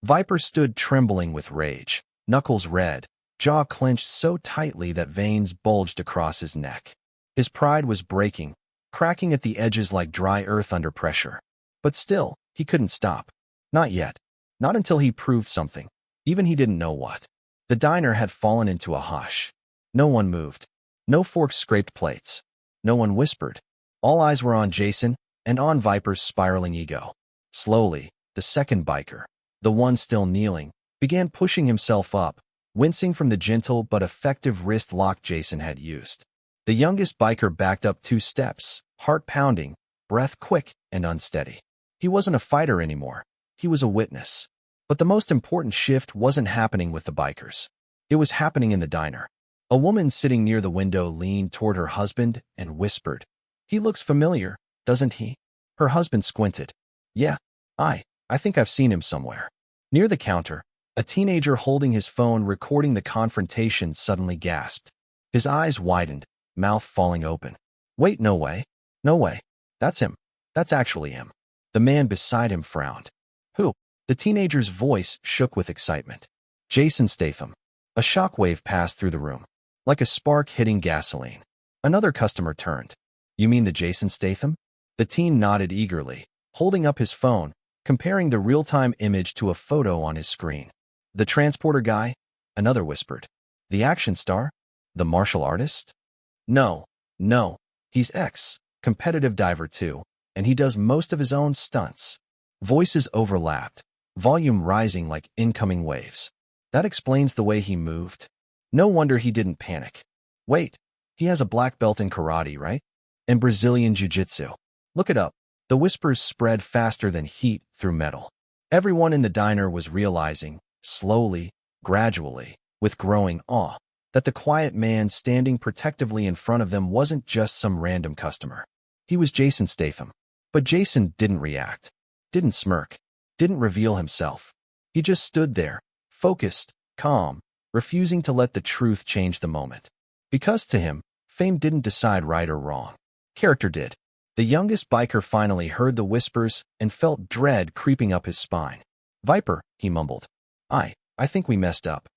Viper stood trembling with rage, knuckles red, jaw clenched so tightly that veins bulged across his neck. His pride was breaking, cracking at the edges like dry earth under pressure. But still, he couldn't stop. Not yet. Not until he proved something. Even he didn't know what. The diner had fallen into a hush. No one moved. No forks scraped plates. No one whispered. All eyes were on Jason and on Viper's spiraling ego. Slowly, the second biker, the one still kneeling, began pushing himself up, wincing from the gentle but effective wrist lock Jason had used. The youngest biker backed up 2 steps, heart pounding, breath quick and unsteady. He wasn't a fighter anymore. He was a witness. But the most important shift wasn't happening with the bikers. It was happening in the diner. A woman sitting near the window leaned toward her husband and whispered, "He looks familiar, doesn't he?" Her husband squinted. "Yeah, I think I've seen him somewhere." Near the counter, a teenager holding his phone recording the confrontation suddenly gasped. His eyes widened, mouth falling open. "Wait, no way. No way. That's him. That's actually him." The man beside him frowned. "Who?" The teenager's voice shook with excitement. "Jason Statham." A shockwave passed through the room, like a spark hitting gasoline. Another customer turned. "You mean the Jason Statham?" The teen nodded eagerly, holding up his phone, comparing the real-time image to a photo on his screen. "The transporter guy?" Another whispered. "The action star? The martial artist?" No, he's competitive diver too, and he does most of his own stunts." Voices overlapped, volume rising like incoming waves. "That explains the way he moved. No wonder he didn't panic. Wait, he has a black belt in karate, right? And Brazilian jiu-jitsu. Look it up." The whispers spread faster than heat through metal. Everyone in the diner was realizing, slowly, gradually, with growing awe, that the quiet man standing protectively in front of them wasn't just some random customer. He was Jason Statham. But Jason didn't react, didn't smirk, didn't reveal himself. He just stood there, focused, calm, refusing to let the truth change the moment. Because to him, fame didn't decide right or wrong. Character did. The youngest biker finally heard the whispers and felt dread creeping up his spine. "Viper," he mumbled. I think we messed up."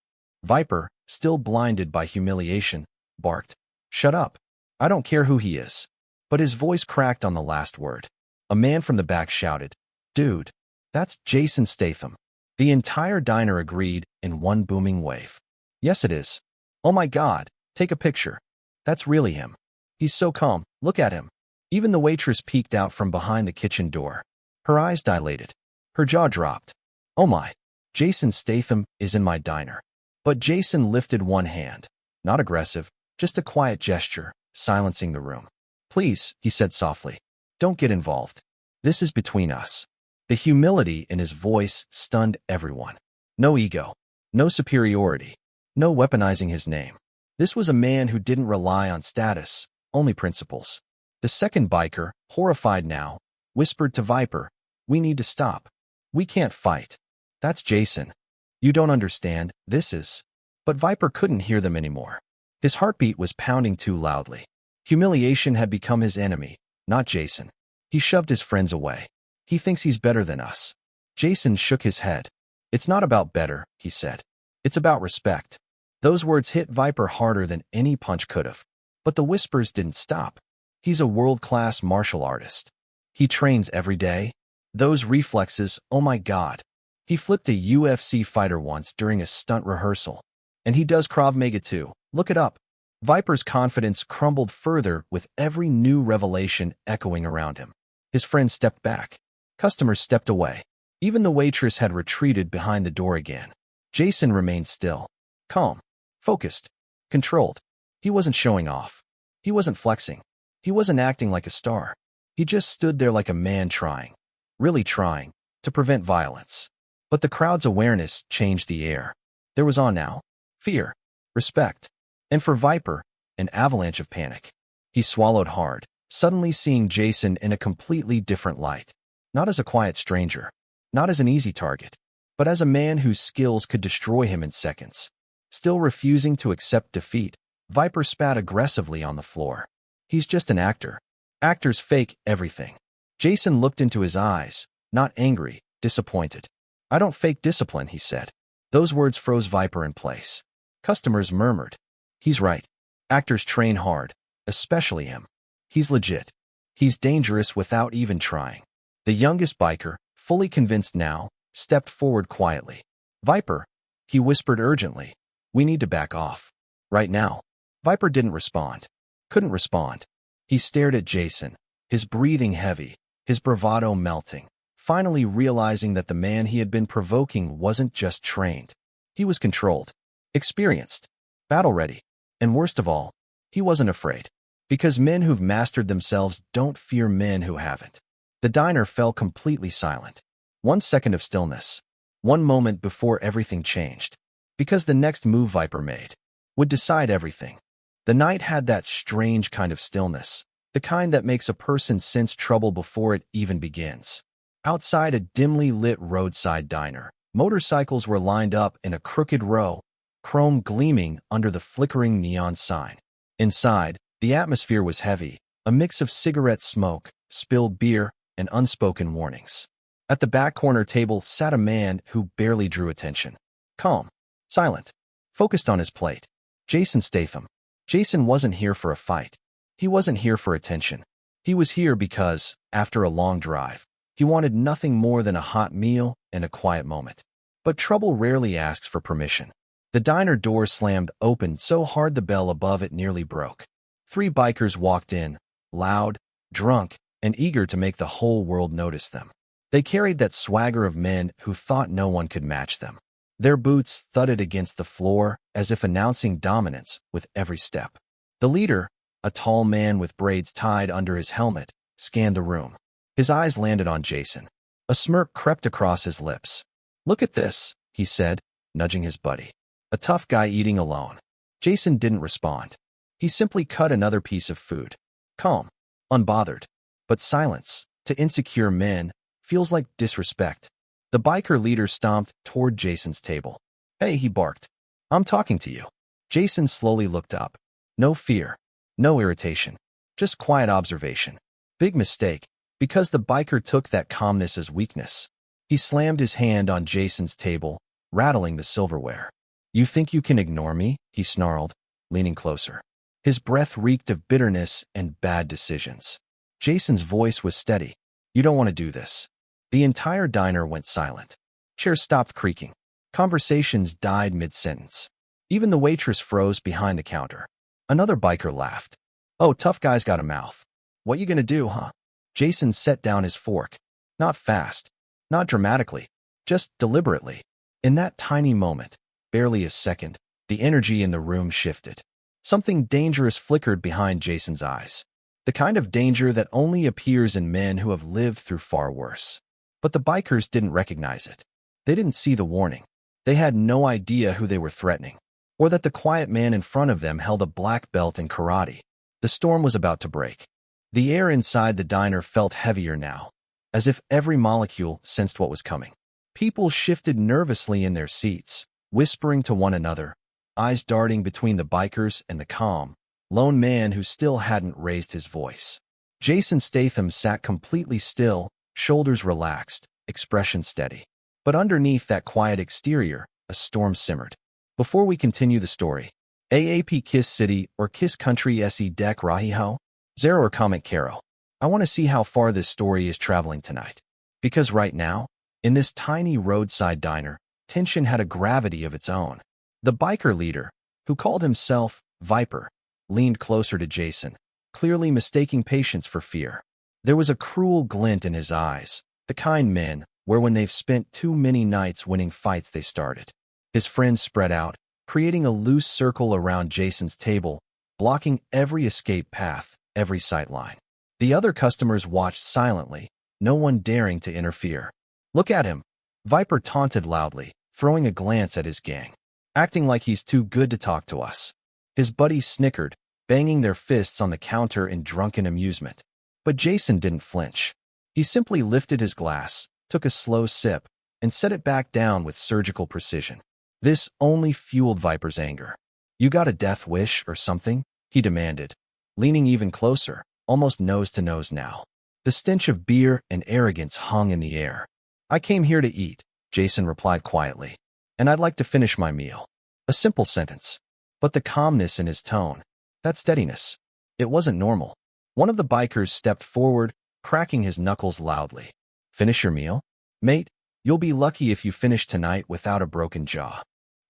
Viper, still blinded by humiliation, barked, "Shut up. I don't care who he is." But his voice cracked on the last word. A man from the back shouted, "Dude, that's Jason Statham." The entire diner agreed in one booming wave. "Yes, it is. Oh my God, take a picture. That's really him. He's so calm, look at him." Even the waitress peeked out from behind the kitchen door. Her eyes dilated. Her jaw dropped. "Oh my, Jason Statham is in my diner." But Jason lifted one hand. Not aggressive, just a quiet gesture, silencing the room. "Please," he said softly, "don't get involved. This is between us." The humility in his voice stunned everyone. No ego, no superiority, no weaponizing his name. This was a man who didn't rely on status, only principles. The second biker, horrified now, whispered to Viper, "We need to stop. We can't fight. That's Jason. You don't understand, this is..." But Viper couldn't hear them anymore. His heartbeat was pounding too loudly. Humiliation had become his enemy, not Jason. He shoved his friends away. "He thinks he's better than us." Jason shook his head. "It's not about better," he said. "It's about respect." Those words hit Viper harder than any punch could have. But the whispers didn't stop. "He's a world-class martial artist. He trains every day. Those reflexes, oh my God. He flipped a UFC fighter once during a stunt rehearsal. And he does Krav Maga too. Look it up." Viper's confidence crumbled further with every new revelation echoing around him. His friends stepped back. Customers stepped away. Even the waitress had retreated behind the door again. Jason remained still, calm, focused, controlled. He wasn't showing off. He wasn't flexing. He wasn't acting like a star. He just stood there like a man trying, really trying, to prevent violence. But the crowd's awareness changed the air. There was awe now, fear, respect, and for Viper, an avalanche of panic. He swallowed hard, suddenly seeing Jason in a completely different light. Not as a quiet stranger, not as an easy target, but as a man whose skills could destroy him in seconds. Still refusing to accept defeat, Viper spat aggressively on the floor. "He's just an actor. Actors fake everything." Jason looked into his eyes, not angry, disappointed. I don't fake discipline, he said. Those words froze Viper in place. Customers murmured. He's right. Actors train hard, especially him. He's legit. He's dangerous without even trying. The youngest biker, fully convinced now, stepped forward quietly. Viper, he whispered urgently. We need to back off. Right now. Viper didn't respond. Couldn't respond. He stared at Jason, his breathing heavy, his bravado melting, finally realizing that the man he had been provoking wasn't just trained. He was controlled, experienced, battle-ready, and worst of all, he wasn't afraid. Because men who've mastered themselves don't fear men who haven't. The diner fell completely silent. 1 second of stillness. One moment before everything changed. Because the next move Viper made would decide everything. The night had that strange kind of stillness, the kind that makes a person sense trouble before it even begins. Outside a dimly lit roadside diner, motorcycles were lined up in a crooked row, chrome gleaming under the flickering neon sign. Inside, the atmosphere was heavy, a mix of cigarette smoke, spilled beer, and unspoken warnings. At the back corner table sat a man who barely drew attention. Calm, silent, focused on his plate. Jason Statham. Jason wasn't here for a fight. He wasn't here for attention. He was here because, after a long drive, he wanted nothing more than a hot meal and a quiet moment. But trouble rarely asks for permission. The diner door slammed open so hard the bell above it nearly broke. 3 bikers walked in, loud, drunk, and eager to make the whole world notice them. They carried that swagger of men who thought no one could match them. Their boots thudded against the floor as if announcing dominance with every step. The leader, a tall man with braids tied under his helmet, scanned the room. His eyes landed on Jason. A smirk crept across his lips. Look at this, he said, nudging his buddy. A tough guy eating alone. Jason didn't respond. He simply cut another piece of food. Calm, unbothered. But silence, to insecure men, feels like disrespect. The biker leader stomped toward Jason's table. Hey, he barked. I'm talking to you. Jason slowly looked up. No fear. No irritation. Just quiet observation. Big mistake, because the biker took that calmness as weakness. He slammed his hand on Jason's table, rattling the silverware. You think you can ignore me? He snarled, leaning closer. His breath reeked of bitterness and bad decisions. Jason's voice was steady. You don't want to do this. The entire diner went silent. Chairs stopped creaking. Conversations died mid-sentence. Even the waitress froze behind the counter. Another biker laughed. Oh, tough guy's got a mouth. What you gonna do, huh? Jason set down his fork. Not fast. Not dramatically. Just deliberately. In that tiny moment, barely a second, the energy in the room shifted. Something dangerous flickered behind Jason's eyes. The kind of danger that only appears in men who have lived through far worse. But the bikers didn't recognize it. They didn't see the warning. They had no idea who they were threatening, or that the quiet man in front of them held a black belt in karate. The storm was about to break. The air inside the diner felt heavier now, as if every molecule sensed what was coming. People shifted nervously in their seats, whispering to one another, eyes darting between the bikers and the calm, lone man who still hadn't raised his voice. Jason Statham sat completely still, shoulders relaxed, expression steady. But underneath that quiet exterior, a storm simmered. Before we continue the story, AAP Kiss City or Kiss Country SE Deck Rahiho? Zero or comment Caro. I want to see how far this story is traveling tonight. Because right now, in this tiny roadside diner, tension had a gravity of its own. The biker leader, who called himself Viper, leaned closer to Jason, clearly mistaking patience for fear. There was a cruel glint in his eyes, the kind men, where when they've spent too many nights winning fights they started. His friends spread out, creating a loose circle around Jason's table, blocking every escape path, every sightline. The other customers watched silently, no one daring to interfere. Look at him, Viper taunted loudly, throwing a glance at his gang. Acting like he's too good to talk to us. His buddies snickered, banging their fists on the counter in drunken amusement. But Jason didn't flinch. He simply lifted his glass, took a slow sip, and set it back down with surgical precision. This only fueled Viper's anger. You got a death wish or something? He demanded, leaning even closer, almost nose to nose now. The stench of beer and arrogance hung in the air. I came here to eat, Jason replied quietly. And I'd like to finish my meal. A simple sentence. But the calmness in his tone, that steadiness, it wasn't normal. One of the bikers stepped forward, cracking his knuckles loudly. Finish your meal? Mate, you'll be lucky if you finish tonight without a broken jaw.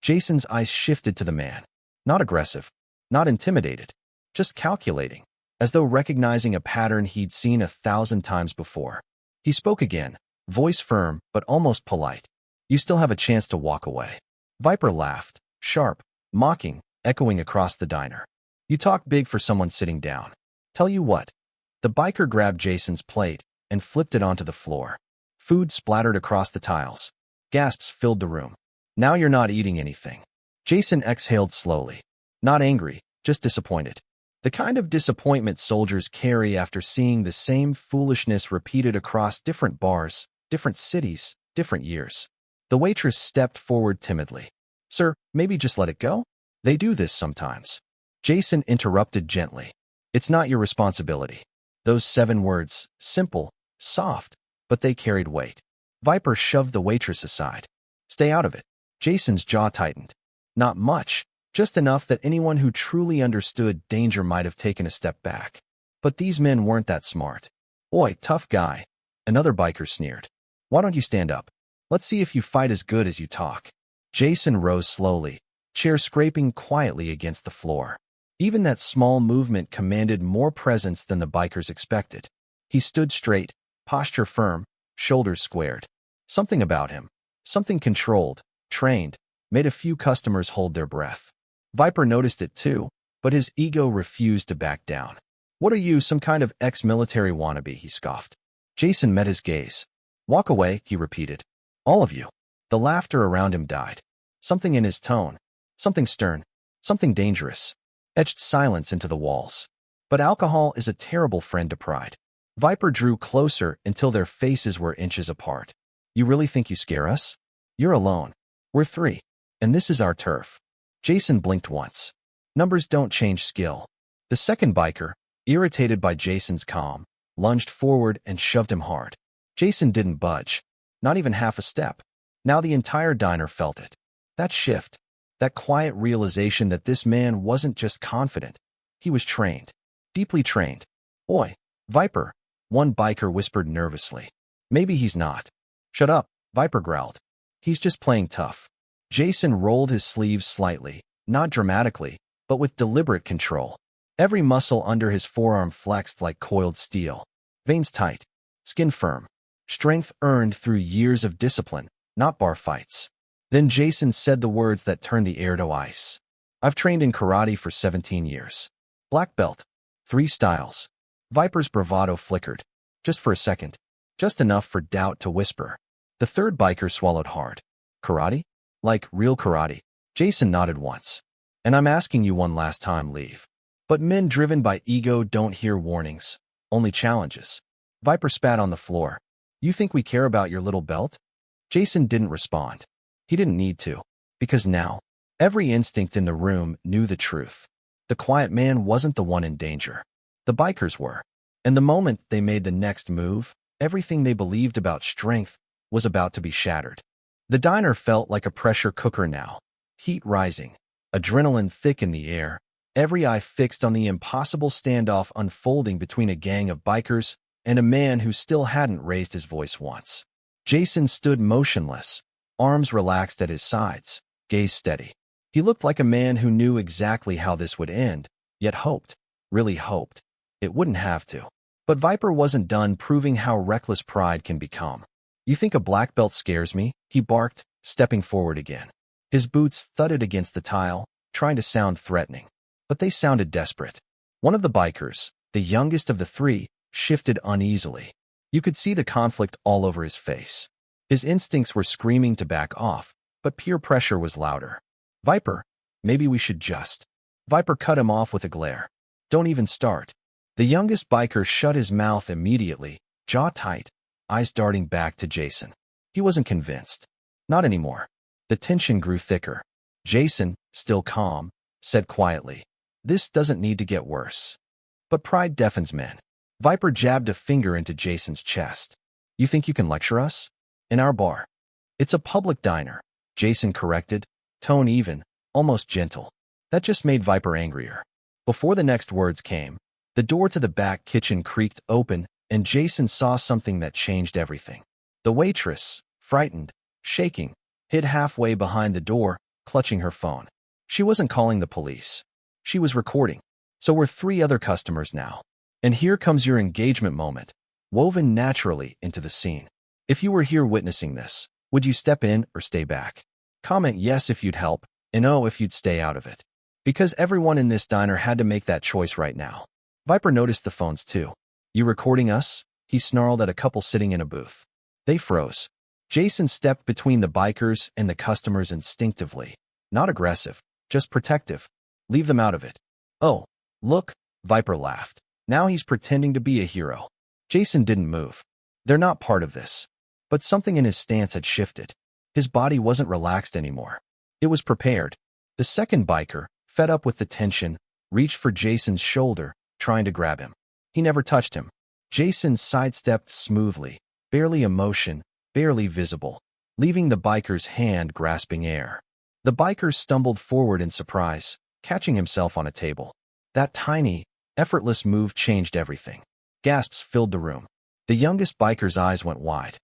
Jason's eyes shifted to the man. Not aggressive, not intimidated, just calculating, as though recognizing a pattern he'd seen 1,000 times before. He spoke again, voice firm but almost polite. You still have a chance to walk away. Viper laughed, sharp, mocking, echoing across the diner. You talk big for someone sitting down. Tell you what. The biker grabbed Jason's plate and flipped it onto the floor. Food splattered across the tiles. Gasps filled the room. Now you're not eating anything. Jason exhaled slowly. Not angry, just disappointed. The kind of disappointment soldiers carry after seeing the same foolishness repeated across different bars, different cities, different years. The waitress stepped forward timidly. Sir, maybe just let it go? They do this sometimes. Jason interrupted gently. It's not your responsibility. Those 7 words, simple, soft, but they carried weight. Viper shoved the waitress aside. Stay out of it. Jason's jaw tightened. Not much, just enough that anyone who truly understood danger might have taken a step back. But these men weren't that smart. Oi, tough guy. Another biker sneered. Why don't you stand up? Let's see if you fight as good as you talk. Jason rose slowly, chair scraping quietly against the floor. Even that small movement commanded more presence than the bikers expected. He stood straight, posture firm, shoulders squared. Something about him, something controlled, trained, made a few customers hold their breath. Viper noticed it too, but his ego refused to back down. What are you, some kind of ex-military wannabe? He scoffed. Jason met his gaze. Walk away, he repeated. All of you. The laughter around him died. Something in his tone, something stern, something dangerous, etched silence into the walls. But alcohol is a terrible friend to pride. Viper drew closer until their faces were inches apart. You really think you scare us? You're alone. We're 3. And this is our turf. Jason blinked once. Numbers don't change skill. The second biker, irritated by Jason's calm, lunged forward and shoved him hard. Jason didn't budge, not even half a step. Now the entire diner felt it. That shift, that quiet realization that this man wasn't just confident, he was trained, deeply trained. Oi, Viper, one biker whispered nervously. Maybe he's not. Shut up, Viper growled. He's just playing tough. Jason rolled his sleeves slightly, not dramatically, but with deliberate control. Every muscle under his forearm flexed like coiled steel. Veins tight, skin firm. Strength earned through years of discipline, not bar fights. Then Jason said the words that turned the air to ice. I've trained in karate for 17 years. Black belt. 3 styles. Viper's bravado flickered. Just for a second. Just enough for doubt to whisper. The third biker swallowed hard. Karate? Like real karate? Jason nodded once. And I'm asking you one last time, leave. But men driven by ego don't hear warnings, only challenges. Viper spat on the floor. You think we care about your little belt? Jason didn't respond. He didn't need to, because now, every instinct in the room knew the truth. The quiet man wasn't the one in danger. The bikers were. And the moment they made the next move, everything they believed about strength was about to be shattered. The diner felt like a pressure cooker now. Heat rising, adrenaline thick in the air, every eye fixed on the impossible standoff unfolding between a gang of bikers and a man who still hadn't raised his voice once. Jason stood motionless, arms relaxed at his sides, gaze steady. He looked like a man who knew exactly how this would end, yet hoped, really hoped, it wouldn't have to. But Viper wasn't done proving how reckless pride can become. You think a black belt scares me? He barked, stepping forward again. His boots thudded against the tile, trying to sound threatening. But they sounded desperate. One of the bikers, the youngest of the 3, shifted uneasily. You could see the conflict all over his face. His instincts were screaming to back off, but peer pressure was louder. Viper, maybe we should just. Viper cut him off with a glare. Don't even start. The youngest biker shut his mouth immediately, jaw tight, eyes darting back to Jason. He wasn't convinced. Not anymore. The tension grew thicker. Jason, still calm, said quietly, "This doesn't need to get worse." But pride deafens men. Viper jabbed a finger into Jason's chest. You think you can lecture us? In our bar? It's a public diner, Jason corrected, tone even, almost gentle. That just made Viper angrier. Before the next words came, the door to the back kitchen creaked open, and Jason saw something that changed everything. The waitress, frightened, shaking, hid halfway behind the door, clutching her phone. She wasn't calling the police. She was recording. So were 3 other customers now. And here comes your engagement moment, woven naturally into the scene. If you were here witnessing this, would you step in or stay back? Comment yes if you'd help, and oh if you'd stay out of it. Because everyone in this diner had to make that choice right now. Viper noticed the phones too. You recording us? He snarled at a couple sitting in a booth. They froze. Jason stepped between the bikers and the customers instinctively. Not aggressive, just protective. Leave them out of it. Oh, look, Viper laughed. Now he's pretending to be a hero. Jason didn't move. They're not part of this. But something in his stance had shifted. His body wasn't relaxed anymore. It was prepared. The second biker, fed up with the tension, reached for Jason's shoulder, trying to grab him. He never touched him. Jason sidestepped smoothly, barely emotion, barely visible, leaving the biker's hand grasping air. The biker stumbled forward in surprise, catching himself on a table. That tiny, effortless move changed everything. Gasps filled the room. The youngest biker's eyes went wide.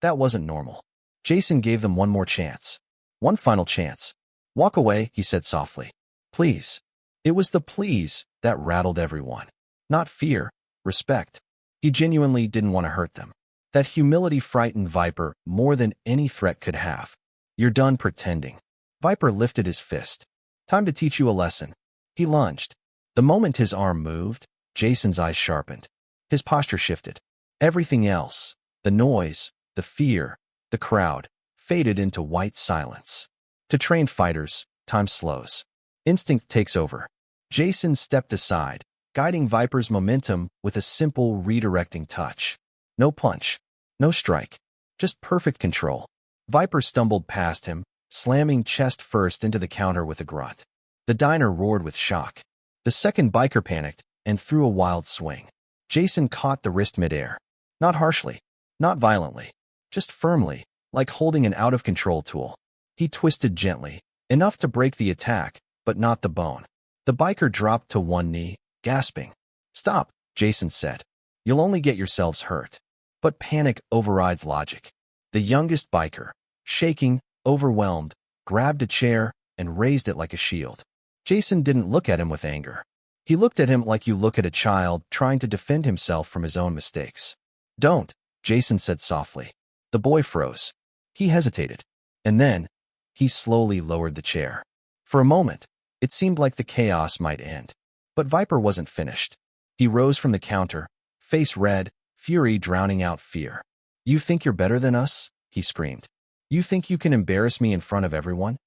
That wasn't normal. Jason gave them one more chance. One final chance. Walk away, he said softly. Please. It was the please that rattled everyone. Not fear, respect. He genuinely didn't want to hurt them. That humility frightened Viper more than any threat could have. You're done pretending. Viper lifted his fist. Time to teach you a lesson. He lunged. The moment his arm moved, Jason's eyes sharpened. His posture shifted. Everything else, the noise, the fear, the crowd, faded into white silence. To trained fighters, time slows. Instinct takes over. Jason stepped aside, guiding Viper's momentum with a simple redirecting touch. No punch, no strike, just perfect control. Viper stumbled past him, slamming chest first into the counter with a grunt. The diner roared with shock. The second biker panicked and threw a wild swing. Jason caught the wrist midair. Not harshly, not violently, just firmly, like holding an out-of-control tool. He twisted gently, enough to break the attack, but not the bone. The biker dropped to one knee, gasping. Stop, Jason said. You'll only get yourselves hurt. But panic overrides logic. The youngest biker, shaking, overwhelmed, grabbed a chair and raised it like a shield. Jason didn't look at him with anger. He looked at him like you look at a child trying to defend himself from his own mistakes. Don't, Jason said softly. The boy froze. He hesitated. And then, he slowly lowered the chair. For a moment, it seemed like the chaos might end. But Viper wasn't finished. He rose from the counter, face red, fury drowning out fear. You think you're better than us? He screamed. You think you can embarrass me in front of everyone?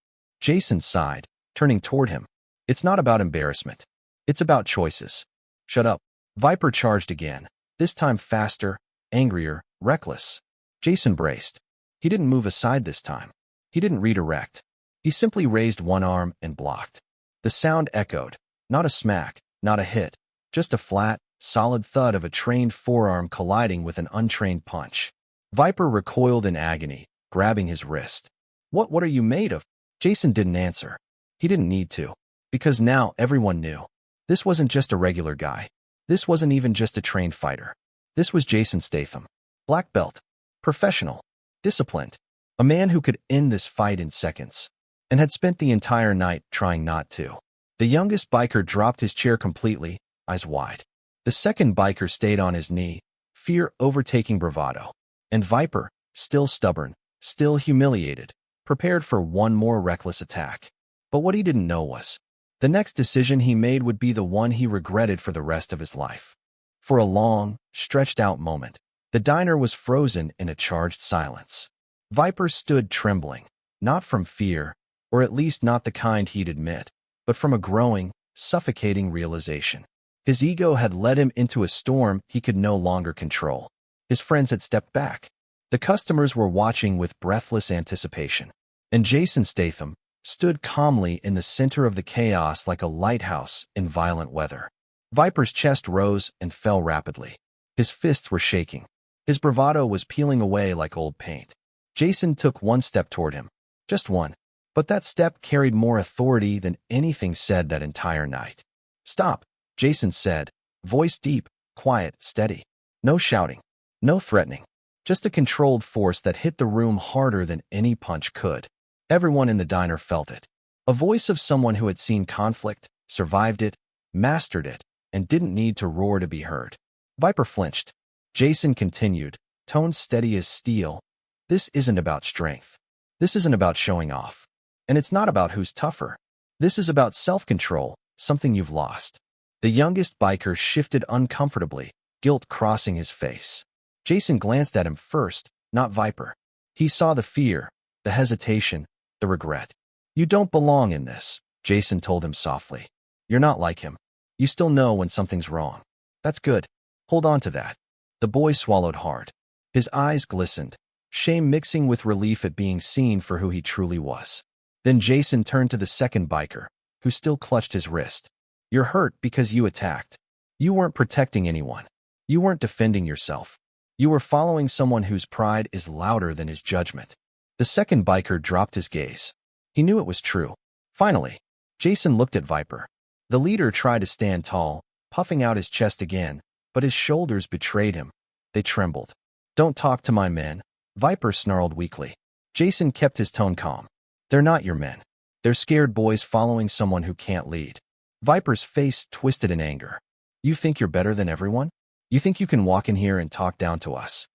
Jason sighed, turning toward him. It's not about embarrassment. It's about choices. Shut up. Viper charged again, this time faster, angrier, reckless. Jason braced. He didn't move aside this time. He didn't redirect. He simply raised one arm and blocked. The sound echoed. Not a smack, not a hit, just a flat, solid thud of a trained forearm colliding with an untrained punch. Viper recoiled in agony, grabbing his wrist. What are you made of? Jason didn't answer. He didn't need to. Because now everyone knew. This wasn't just a regular guy. This wasn't even just a trained fighter. This was Jason Statham. Black belt. Professional. Disciplined. A man who could end this fight in seconds. And had spent the entire night trying not to. The youngest biker dropped his chair completely, eyes wide. The second biker stayed on his knee, fear overtaking bravado. And Viper, still stubborn, still humiliated, prepared for one more reckless attack. But what he didn't know was, the next decision he made would be the one he regretted for the rest of his life. For a long, stretched-out moment, the diner was frozen in a charged silence. Viper stood trembling, not from fear, or at least not the kind he'd admit, but from a growing, suffocating realization. His ego had led him into a storm he could no longer control. His friends had stepped back. The customers were watching with breathless anticipation. And Jason Statham stood calmly in the center of the chaos like a lighthouse in violent weather. Viper's chest rose and fell rapidly. His fists were shaking. His bravado was peeling away like old paint. Jason took one step toward him. Just one. But that step carried more authority than anything said that entire night. "Stop," Jason said, voice deep, quiet, steady. No shouting. No threatening. Just a controlled force that hit the room harder than any punch could. Everyone in the diner felt it. A voice of someone who had seen conflict, survived it, mastered it, and didn't need to roar to be heard. Viper flinched. Jason continued, tone steady as steel. "This isn't about strength. This isn't about showing off. And it's not about who's tougher. This is about self-control, something you've lost." The youngest biker shifted uncomfortably, guilt crossing his face. Jason glanced at him first, not Viper. He saw the fear, the hesitation, the regret. "You don't belong in this," Jason told him softly. "You're not like him. You still know when something's wrong. That's good. Hold on to that." The boy swallowed hard. His eyes glistened, shame mixing with relief at being seen for who he truly was. Then Jason turned to the second biker, who still clutched his wrist. "You're hurt because you attacked. You weren't protecting anyone. You weren't defending yourself. You were following someone whose pride is louder than his judgment." The second biker dropped his gaze. He knew it was true. Finally, Jason looked at Viper. The leader tried to stand tall, puffing out his chest again, but his shoulders betrayed him. They trembled. "Don't talk to my men," Viper snarled weakly. Jason kept his tone calm. "They're not your men. They're scared boys following someone who can't lead." Viper's face twisted in anger. "You think you're better than everyone? You think you can walk in here and talk down to us?"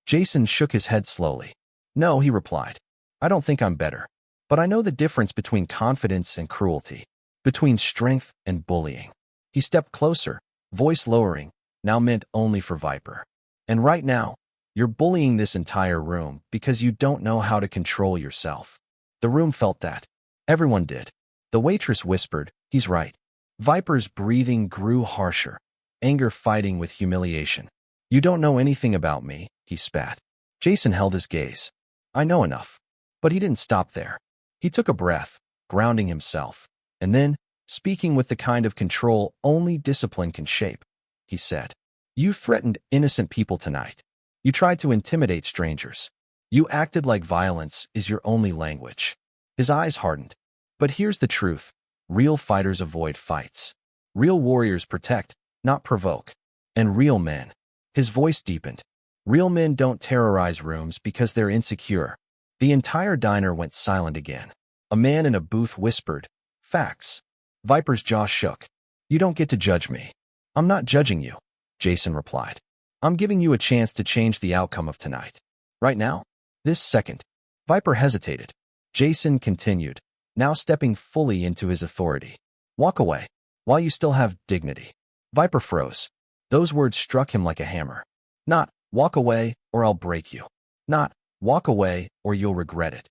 Jason shook his head slowly. "No," he replied. "I don't think I'm better. But I know the difference between confidence and cruelty, between strength and bullying." He stepped closer, voice lowering, now meant only for Viper. "And right now, you're bullying this entire room because you don't know how to control yourself." The room felt that. Everyone did. The waitress whispered, "He's right." Viper's breathing grew harsher, anger fighting with humiliation. "You don't know anything about me," he spat. Jason held his gaze. "I know enough." But he didn't stop there. He took a breath, grounding himself, and then, speaking with the kind of control only discipline can shape, he said, "You threatened innocent people tonight. You tried to intimidate strangers. You acted like violence is your only language." His eyes hardened. "But here's the truth. Real fighters avoid fights. Real warriors protect, not provoke. And real men." His voice deepened. "Real men don't terrorize rooms because they're insecure." The entire diner went silent again. A man in a booth whispered, "Facts." Viper's jaw shook. "You don't get to judge me." "I'm not judging you," Jason replied. "I'm giving you a chance to change the outcome of tonight. Right now? This second." Viper hesitated. Jason continued, now stepping fully into his authority. "Walk away, while you still have dignity." Viper froze. Those words struck him like a hammer. Not, "Walk away, or I'll break you." Not, "Walk away, or you'll regret it."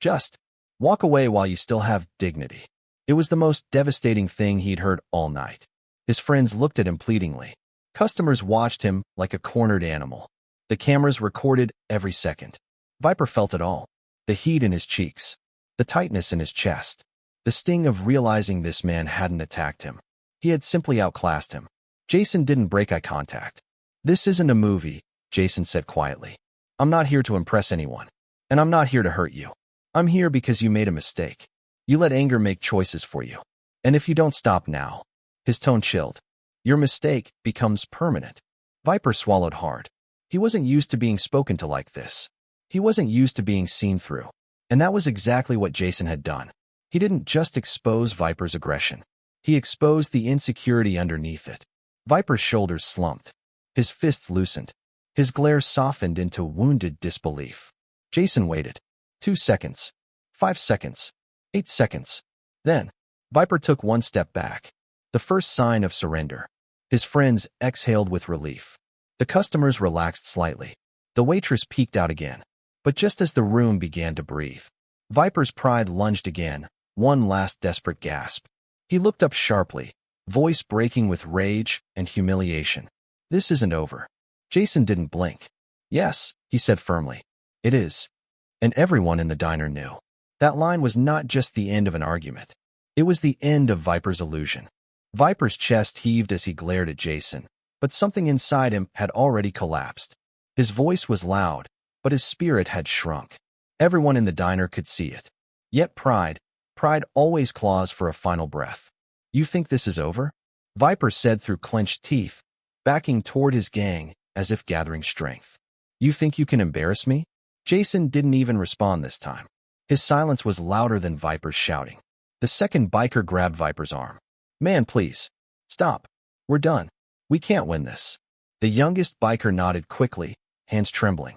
Just, "Walk away while you still have dignity." It was the most devastating thing he'd heard all night. His friends looked at him pleadingly. Customers watched him like a cornered animal. The cameras recorded every second. Viper felt it all. The heat in his cheeks. The tightness in his chest. The sting of realizing this man hadn't attacked him. He had simply outclassed him. Jason didn't break eye contact. "This isn't a movie," Jason said quietly. "I'm not here to impress anyone. And I'm not here to hurt you. I'm here because you made a mistake. You let anger make choices for you. And if you don't stop now," his tone chilled, "your mistake becomes permanent." Viper swallowed hard. He wasn't used to being spoken to like this. He wasn't used to being seen through. And that was exactly what Jason had done. He didn't just expose Viper's aggression. He exposed the insecurity underneath it. Viper's shoulders slumped. His fists loosened. His glare softened into wounded disbelief. Jason waited. 2 seconds. 5 seconds. 8 seconds. Then, Viper took one step back. The first sign of surrender. His friends exhaled with relief. The customers relaxed slightly. The waitress peeked out again. But just as the room began to breathe, Viper's pride lunged again, one last desperate gasp. He looked up sharply, voice breaking with rage and humiliation. "This isn't over." Jason didn't blink. "Yes," he said firmly. "It is." And everyone in the diner knew. That line was not just the end of an argument. It was the end of Viper's illusion. Viper's chest heaved as he glared at Jason, but something inside him had already collapsed. His voice was loud, but his spirit had shrunk. Everyone in the diner could see it. Yet pride always claws for a final breath. You think this is over? Viper said through clenched teeth, backing toward his gang as if gathering strength. You think you can embarrass me? Jason didn't even respond this time. His silence was louder than Viper's shouting. The second biker grabbed Viper's arm. Man, please. Stop. We're done. We can't win this. The youngest biker nodded quickly, hands trembling.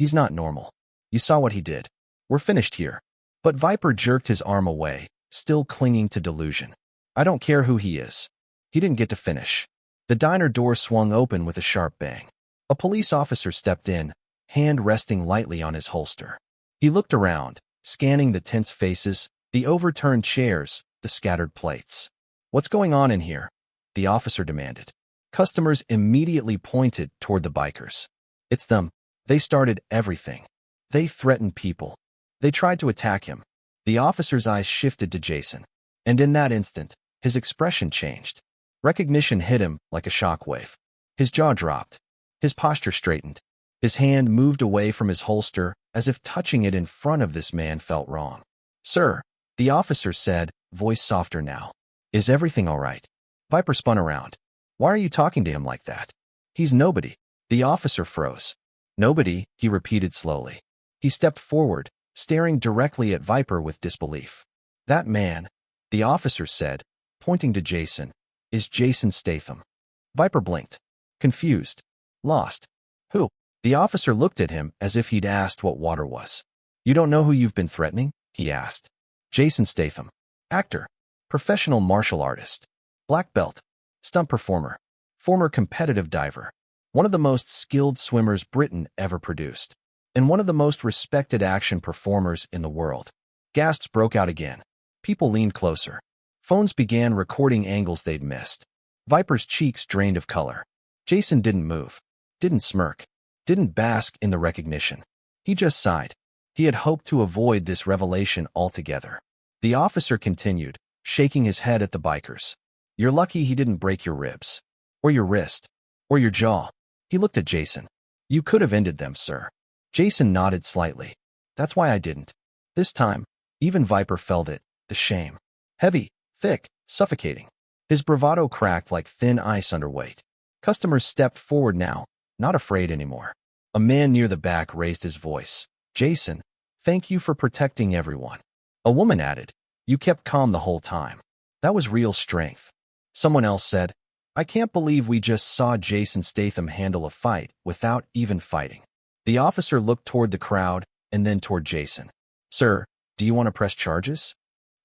He's not normal. You saw what he did. We're finished here. But Viper jerked his arm away, still clinging to delusion. I don't care who he is. He didn't get to finish. The diner door swung open with a sharp bang. A police officer stepped in, hand resting lightly on his holster. He looked around, scanning the tense faces, the overturned chairs, the scattered plates. What's going on in here? The officer demanded. Customers immediately pointed toward the bikers. It's them. They started everything. They threatened people. They tried to attack him. The officer's eyes shifted to Jason. And in that instant, his expression changed. Recognition hit him like a shockwave. His jaw dropped. His posture straightened. His hand moved away from his holster as if touching it in front of this man felt wrong. Sir, the officer said, voice softer now. Is everything all right? Viper spun around. Why are you talking to him like that? He's nobody. The officer froze. Nobody, he repeated slowly. He stepped forward, staring directly at Viper with disbelief. That man, the officer said, pointing to Jason, is Jason Statham. Viper blinked. Confused. Lost. Who? The officer looked at him as if he'd asked what water was. You don't know who you've been threatening? He asked. Jason Statham. Actor. Professional martial artist. Black belt. Stunt performer. Former competitive diver. One of the most skilled swimmers Britain ever produced. And one of the most respected action performers in the world. Gasps broke out again. People leaned closer. Phones began recording angles they'd missed. Viper's cheeks drained of color. Jason didn't move. Didn't smirk. Didn't bask in the recognition. He just sighed. He had hoped to avoid this revelation altogether. The officer continued, shaking his head at the bikers. You're lucky he didn't break your ribs. Or your wrist. Or your jaw. He looked at Jason. You could have ended them, sir. Jason nodded slightly. That's why I didn't. This time, even Viper felt it, the shame. Heavy, thick, suffocating. His bravado cracked like thin ice under weight. Customers stepped forward now, not afraid anymore. A man near the back raised his voice. Jason, thank you for protecting everyone. A woman added, you kept calm the whole time. That was real strength. Someone else said, I can't believe we just saw Jason Statham handle a fight without even fighting. The officer looked toward the crowd and then toward Jason. Sir, do you want to press charges?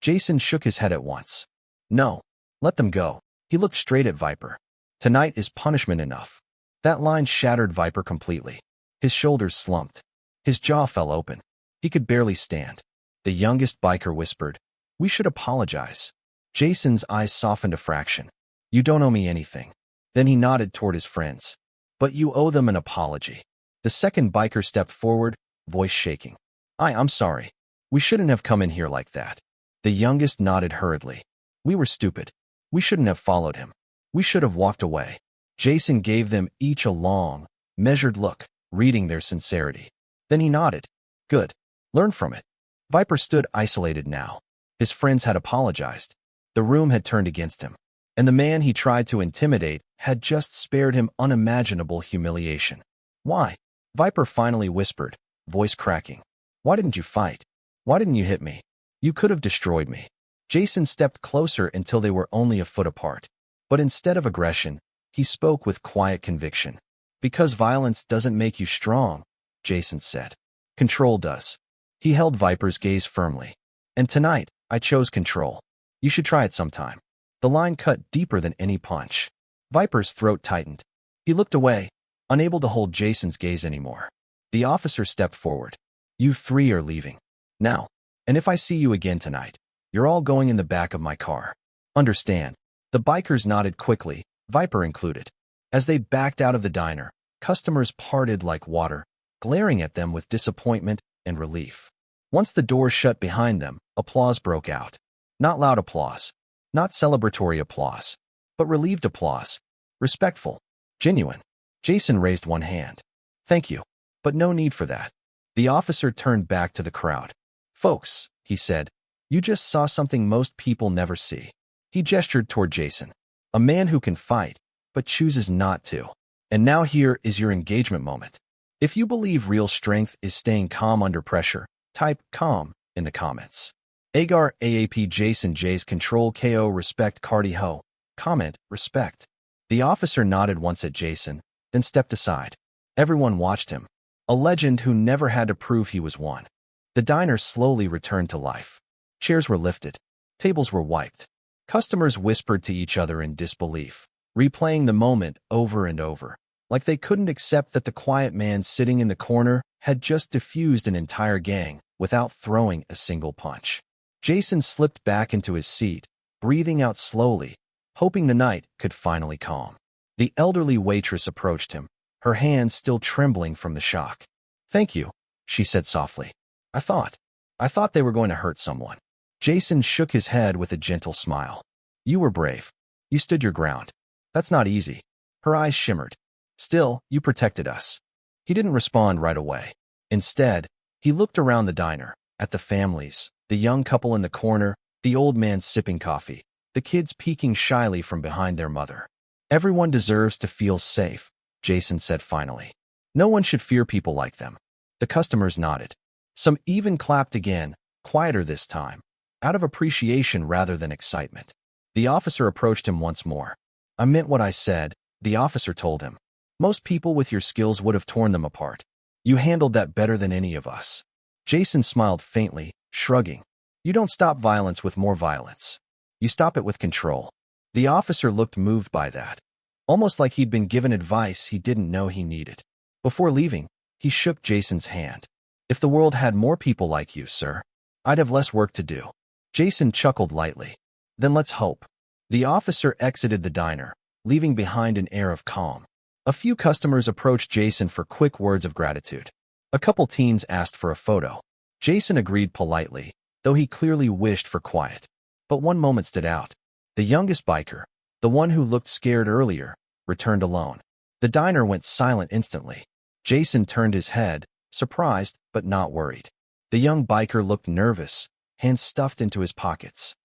Jason shook his head at once. No, let them go. He looked straight at Viper. Tonight is punishment enough. That line shattered Viper completely. His shoulders slumped. His jaw fell open. He could barely stand. The youngest biker whispered, we should apologize. Jason's eyes softened a fraction. You don't owe me anything. Then he nodded toward his friends. But you owe them an apology. The second biker stepped forward, voice shaking. I'm sorry. We shouldn't have come in here like that. The youngest nodded hurriedly. We were stupid. We shouldn't have followed him. We should have walked away. Jason gave them each a long, measured look, reading their sincerity. Then he nodded. Good. Learn from it. Viper stood isolated now. His friends had apologized. The room had turned against him. And the man he tried to intimidate had just spared him unimaginable humiliation. Why? Viper finally whispered, voice cracking. Why didn't you fight? Why didn't you hit me? You could have destroyed me. Jason stepped closer until they were only a foot apart. But instead of aggression, he spoke with quiet conviction. Because violence doesn't make you strong, Jason said. Control does. He held Viper's gaze firmly. And tonight, I chose control. You should try it sometime. The line cut deeper than any punch. Viper's throat tightened. He looked away, unable to hold Jason's gaze anymore. The officer stepped forward. You three are leaving. Now. And if I see you again tonight, you're all going in the back of my car. Understand? The bikers nodded quickly, Viper included. As they backed out of the diner, customers parted like water, glaring at them with disappointment and relief. Once the door shut behind them, applause broke out. Not loud applause. Not celebratory applause. But relieved applause. Respectful. Genuine. Jason raised one hand. Thank you. But no need for that. The officer turned back to the crowd. "Folks," he said, "you just saw something most people never see." He gestured toward Jason. "A man who can fight, but chooses not to. And now here is your engagement moment. If you believe real strength is staying calm under pressure, type calm in the comments. Agar AAP Jason J's control KO respect Cardi Ho. Comment respect." The officer nodded once at Jason, then stepped aside. Everyone watched him. A legend who never had to prove he was one. The diner slowly returned to life. Chairs were lifted. Tables were wiped. Customers whispered to each other in disbelief, replaying the moment over and over, like they couldn't accept that the quiet man sitting in the corner had just defused an entire gang without throwing a single punch. Jason slipped back into his seat, breathing out slowly, hoping the night could finally calm. The elderly waitress approached him, her hands still trembling from the shock. "Thank you," she said softly. I thought they were going to hurt someone." Jason shook his head with a gentle smile. "You were brave. You stood your ground. That's not easy." Her eyes shimmered. "Still, you protected us." He didn't respond right away. Instead, he looked around the diner, at the families, the young couple in the corner, the old man sipping coffee, the kids peeking shyly from behind their mother. "Everyone deserves to feel safe," Jason said finally. "No one should fear people like them." The customers nodded. Some even clapped again, quieter this time, out of appreciation rather than excitement. The officer approached him once more. "I meant what I said," the officer told him. "Most people with your skills would have torn them apart. You handled that better than any of us." Jason smiled faintly, shrugging. "You don't stop violence with more violence. You stop it with control." The officer looked moved by that, almost like he'd been given advice he didn't know he needed. Before leaving, he shook Jason's hand. "If the world had more people like you, sir, I'd have less work to do." Jason chuckled lightly. "Then let's hope." The officer exited the diner, leaving behind an air of calm. A few customers approached Jason for quick words of gratitude. A couple teens asked for a photo. Jason agreed politely, though he clearly wished for quiet. But one moment stood out. The youngest biker, the one who looked scared earlier, returned alone. The diner went silent instantly. Jason turned his head, surprised but not worried. The young biker looked nervous, hands stuffed into his pockets.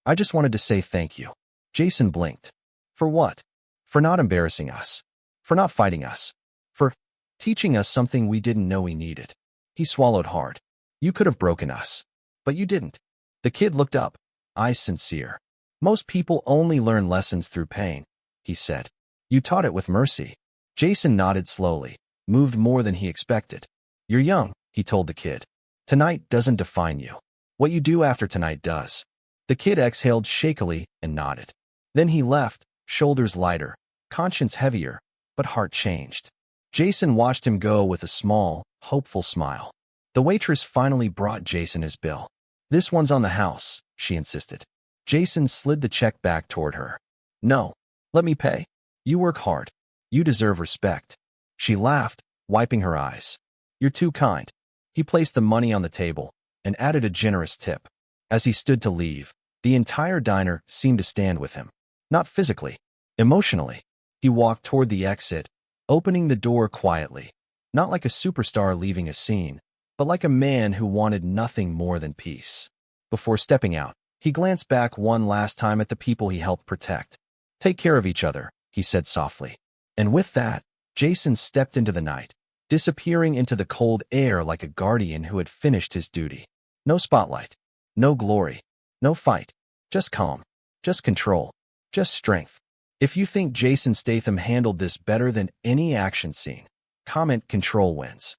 I just wanted to say thank you." Jason blinked. "For what?" "For not embarrassing us. For not fighting us. For teaching us something we didn't know we needed." He swallowed hard. "You could have broken us. But you didn't." The kid looked up, eyes sincere. "Most people only learn lessons through pain," he said. "You taught it with mercy." Jason nodded slowly, moved more than he expected. "You're young," he told the kid. "Tonight doesn't define you. What you do after tonight does." The kid exhaled shakily and nodded. Then he left, shoulders lighter, conscience heavier, but heart changed. Jason watched him go with a small, hopeful smile. The waitress finally brought Jason his bill. "This one's on the house," she insisted. Jason slid the check back toward her. "No, let me pay. You work hard. You deserve respect." She laughed, wiping her eyes. "You're too kind." He placed the money on the table and added a generous tip. As he stood to leave, the entire diner seemed to stand with him. Not physically, emotionally. He walked toward the exit, opening the door quietly, not like a superstar leaving a scene, but like a man who wanted nothing more than peace. Before stepping out, he glanced back one last time at the people he helped protect. "Take care of each other," he said softly. And with that, Jason stepped into the night, disappearing into the cold air like a guardian who had finished his duty. No spotlight. No glory, no fight, just calm, just control, just strength. If you think Jason Statham handled this better than any action scene, comment "Control wins."